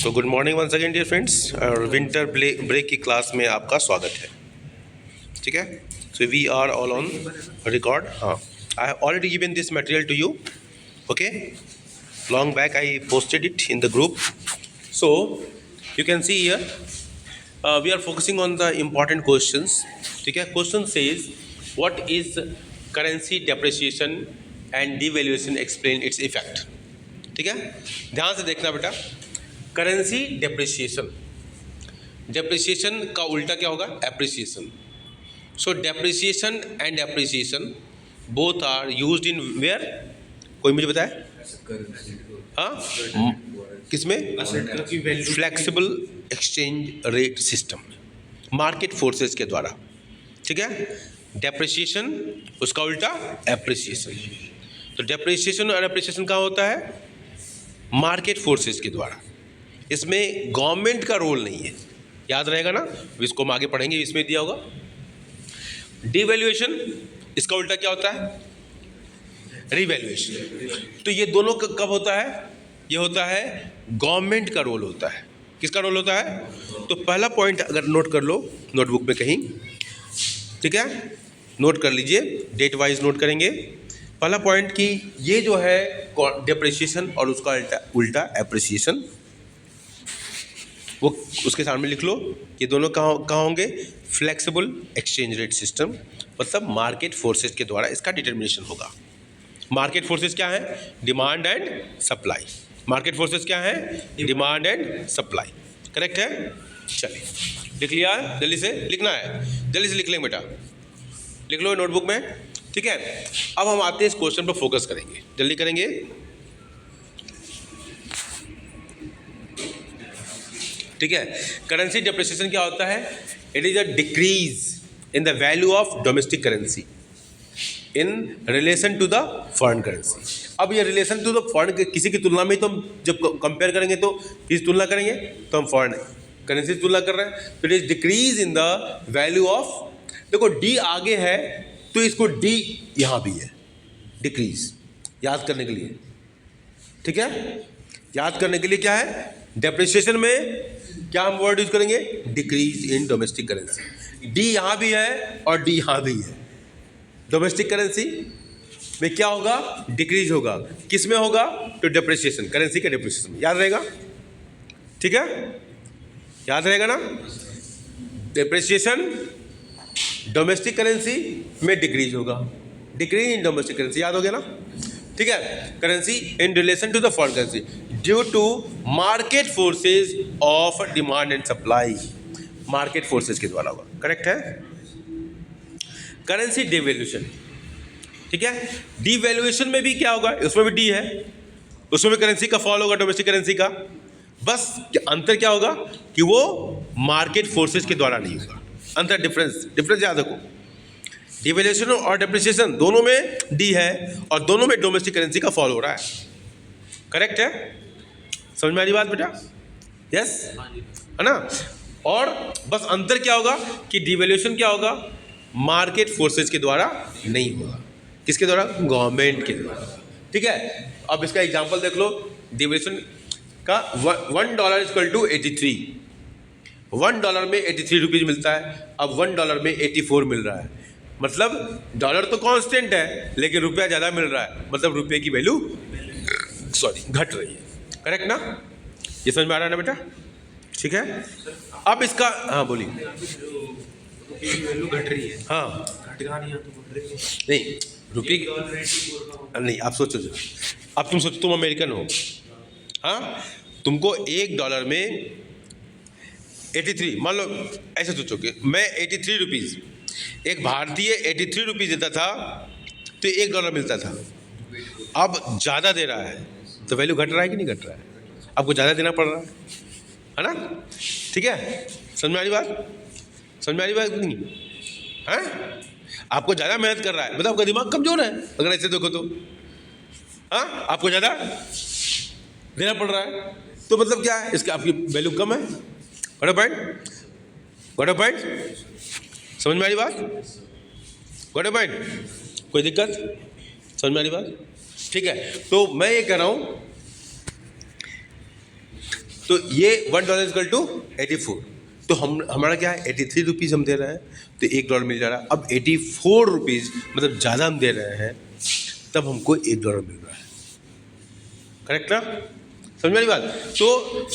सो good morning once again dear friends, और winter break की class में आपका स्वागत है। ठीक है, so we are all on record. हाँ, I have already given this material to you. Okay, long back I posted it in the group. So you can see here we are focusing on the important questions. ठीक है, question says what is currency depreciation and devaluation, explain its effect. ठीक है, ध्यान से देखना बेटा। Currency depreciation, depreciation का उल्टा क्या होगा? Appreciation. So depreciation and appreciation both are used in where? कोई मुझे बताए? हाँ, किसमें? Flexible exchange rate system, market forces के द्वारा। ठीक है, डेप्रिसिएशन उसका उल्टा एप्रिसिएशन। तो डेप्रिसिएशन और एप्रिसिएशन कहाँ होता है? मार्केट फोर्सेस के द्वारा। इसमें गवर्नमेंट का रोल नहीं है, याद रहेगा ना, इसको हम आगे पढ़ेंगे, इसमें दिया होगा। डिवैल्यूएशन, इसका उल्टा क्या होता है? रिवैल्यूएशन। तो ये दोनों कब होता है? ये होता है गवर्नमेंट का रोल होता है। किसका रोल होता है? तो पहला पॉइंट अगर नोट कर लो नोटबुक में कहीं, ठीक है, नोट कर लीजिए, डेट वाइज नोट करेंगे। पहला पॉइंट कि ये जो है डेप्रिसिएशन और उसका उल्टा एप्रिसिएशन, वो उसके सामने लिख लो। ये दोनों कहाँ होंगे? फ्लेक्सिबल एक्सचेंज रेट सिस्टम, मतलब मार्केट फोर्सेस के द्वारा इसका डिटर्मिनेशन होगा। मार्केट फोर्सेस क्या है? Demand and supply. Market forces क्या है? Demand and supply. करेक्ट है? चलिए, लिख लिया? जल्दी से लिखना है, जल्दी से लिख लेंगे बेटा, लिख लो नोटबुक में। ठीक है, अब हम आते हैं इस क्वेश्चन पर फोकस करेंगे, जल्दी करेंगे। ठीक है, करेंसी डेप्रिसिएशन क्या होता है? It is a decrease in the value of domestic currency in relation to the foreign currency. अब ये रिलेशन टू द फॉरेन, किसी की तुलना में तो हम जब कंपेयर करेंगे तो किस तुलना करेंगे? तो हम फॉरेन करेंसी तुलना कर रहे हैं। तो it is decrease in the value of, देखो डी आगे है तो इसको डी यहाँ भी है, डिक्रीज, याद करने के लिए। ठीक है, याद करने के लिए क्या है? डेप्रिसिएशन में क्या हम वर्ड यूज करेंगे? Decrease in domestic currency. D यहाँ भी है और डी यहाँ भी है। डोमेस्टिक करेंसी में क्या होगा? डिक्रीज होगा। किस में होगा? तो डेप्रिसिएशन, करेंसी का डेप्रिसिएशन। याद रहेगा? ठीक है, याद रहेगा ना? डेप्रिसिएशन डोमेस्टिक करेंसी में डिक्रीज होगा, डिक्रीज इन डोमेस्टिक करेंसी, याद हो गया ना? ठीक है, currency in relation to the foreign currency due to market forces of demand and supply, market forces के द्वारा होगा। करेक्ट है? करेंसी डिवैल्यूएशन, ठीक है, डिवैल्यूएशन में भी क्या होगा? उसमें भी डी है, उसमें भी करेंसी का फॉल होगा, डोमेस्टिक करेंसी का। बस अंतर क्या होगा कि वो मार्केट फोर्सेज के द्वारा नहीं होगा। अंतर, डिफरेंस याद रखो। डिवैल्यूएशन और डेप्रिसिएशन दोनों में डी है और दोनों में डोमेस्टिक करेंसी का फॉल हो रहा है। करेक्ट है? समझ में आ रही बात बेटा? यस, है ना? और बस अंतर क्या होगा कि डिवैल्यूएशन क्या होगा? मार्केट फोर्सेज के द्वारा नहीं होगा। किसके द्वारा? गवर्नमेंट के द्वारा। ठीक है, अब इसका एग्जांपल देख लो। डिवैल्यूएशन का $1 इक्वल टू 83, $1 में 83 रुपीज़ मिलता है, अब $1 में 84 मिल रहा है। मतलब डॉलर तो कांस्टेंट है लेकिन रुपया ज़्यादा मिल रहा है, मतलब रुपये की वैल्यू घट रही है। करेक्ट ना? ये समझ में आ रहा है ना बेटा? ठीक है, अब इसका, हाँ बोलिए। वैल्यू घट रही है, हाँ, घटेगा नहीं तो नहीं, रुपये नहीं। आप सोचो, अब तुम सोचो, तुम अमेरिकन हो, हाँ, तुमको $1 में 83, मान लो ऐसे सोचो कि मैं 83 रुपीज़, एक भारतीय 83 रुपीज़ देता था तो $1 मिलता था। अब ज़्यादा दे रहा है तो वैल्यू घट रहा है कि नहीं घट रहा है? आपको ज़्यादा देना पड़ रहा है ना? ठीक है, समझ में आ रही बात? समझ में आ रही बात नहीं? हाँ, आपको ज़्यादा मेहनत कर रहा है, मतलब आपका दिमाग कमज़ोर है अगर ऐसे देखो तो। हाँ, आपको ज़्यादा देना पड़ रहा है तो मतलब क्या है? इसका आपकी वैल्यू कम है। Got a point? समझ में आ रही बात? Got a point? कोई दिक्कत? समझ में आ रही बात? ठीक है, तो मैं ये कह रहा हूँ तो ये $1 इक्वल टू 84, तो हमारा क्या है 83 रुपीज़ हम दे रहे हैं, तो $1 मिल जा रहा है। अब 84 रुपीज़ मतलब ज़्यादा हम दे रहे हैं, तब हमको $1 मिल रहा है। करेक्ट ना, समझ में आई बात। तो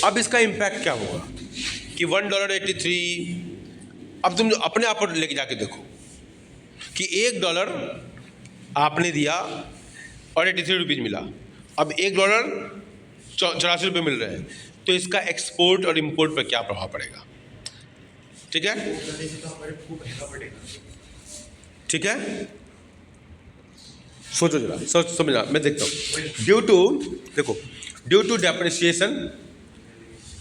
अब इसका इम्पैक्ट क्या होगा कि $1.83, अब तुम अपने आप पर लेके जाके देखो कि $1 आपने दिया और 83 रुपीज़ मिला, अब $1 84 रुपये मिल रहे हैं, तो इसका एक्सपोर्ट और इंपोर्ट पर क्या प्रभाव पड़ेगा? ठीक है, ठीक है, सोचो जरा, सोच समझना, मैं देखता हूँ। ड्यू टू डेप्रिसिएशन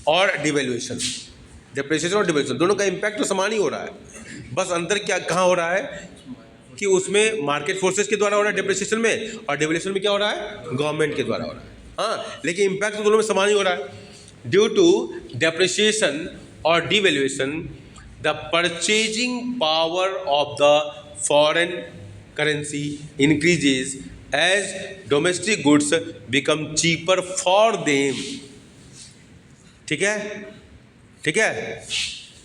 और डिवैल्यूएशन, डेप्रिसिएशन और डिवैल्यूएशन दोनों का इम्पैक्ट तो समान ही हो रहा है, बस अंतर क्या कहाँ हो रहा है कि उसमें मार्केट फोर्सेस के द्वारा हो रहा है डेप्रिसिएशन में, और डिवैल्यूएशन में क्या हो रहा है, गवर्नमेंट के द्वारा हो रहा है। हाँ, लेकिन इम्पैक्ट तो दोनों में समान ही हो रहा है। ड्यू टू डेप्रिसिएशन और devaluation the purchasing power of the foreign currency increases as domestic goods become cheaper for them. ठीक है, ठीक है,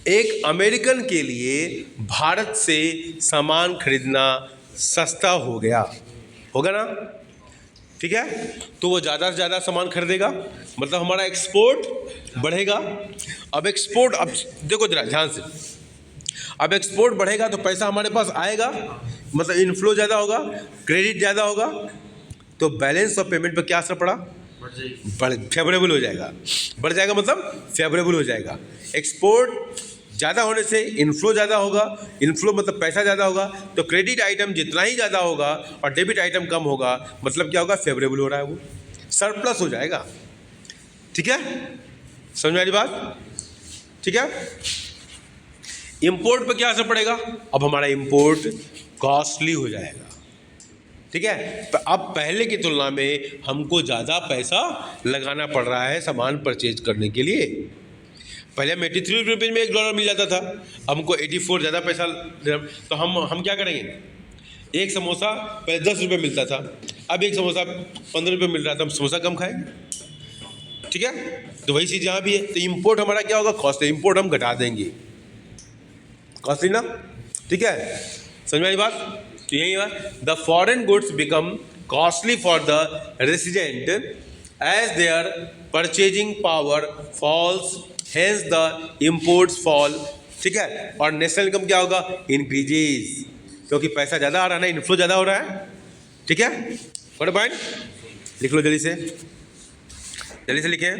एक अमेरिकन के लिए भारत से सामान खरीदना सस्ता हो गया, होगा ना, ठीक है, तो वो ज़्यादा से ज़्यादा सामान खरीदेगा, मतलब हमारा एक्सपोर्ट बढ़ेगा। अब एक्सपोर्ट, अब देखो जरा ध्यान से, अब एक्सपोर्ट बढ़ेगा तो पैसा हमारे पास आएगा, मतलब इनफ्लो ज़्यादा होगा, क्रेडिट ज़्यादा होगा, तो बैलेंस ऑफ पेमेंट पर क्या असर पड़ा, फेवरेबल हो जाएगा, बढ़ जाएगा, मतलब फेवरेबल हो जाएगा। एक्सपोर्ट ज़्यादा होने से इनफ्लो ज़्यादा होगा, इनफ्लो मतलब पैसा ज़्यादा होगा, तो क्रेडिट आइटम जितना ही ज़्यादा होगा और डेबिट आइटम कम होगा, मतलब क्या होगा, फेवरेबल हो रहा है, वो सरप्लस हो जाएगा। ठीक है, समझ में आ रही बात, ठीक है। इंपोर्ट पर क्या असर पड़ेगा, अब हमारा इंपोर्ट कॉस्टली हो जाएगा, ठीक है, तो अब पहले की तुलना में हमको ज़्यादा पैसा लगाना पड़ रहा है सामान परचेज करने के लिए। पहले हम 83 रुपये में $1 मिल जाता था, हमको 84 ज़्यादा पैसा, तो हम क्या करेंगे, एक समोसा पहले 10 रुपये मिलता था, अब एक समोसा 15 रुपये मिल रहा था, हम समोसा कम खाएंगे। ठीक है, तो वही चीज़ यहाँ भी है। तो इम्पोर्ट हमारा क्या होगा, कॉस्ट, इम्पोर्ट हम घटा देंगे, कॉस्टली ना, ठीक है, समझ में आई बात। तो यही है, the foreign goods become costly for the resident as their purchasing power falls, hence the imports fall. ठीक है, और नेशनल इनकम क्या होगा, इंक्रीजेज, क्योंकि पैसा ज़्यादा आ रहा है ना, इनफ्लो ज़्यादा हो रहा है। ठीक है, व्हाट पॉइंट, लिख लो जल्दी से लिखें।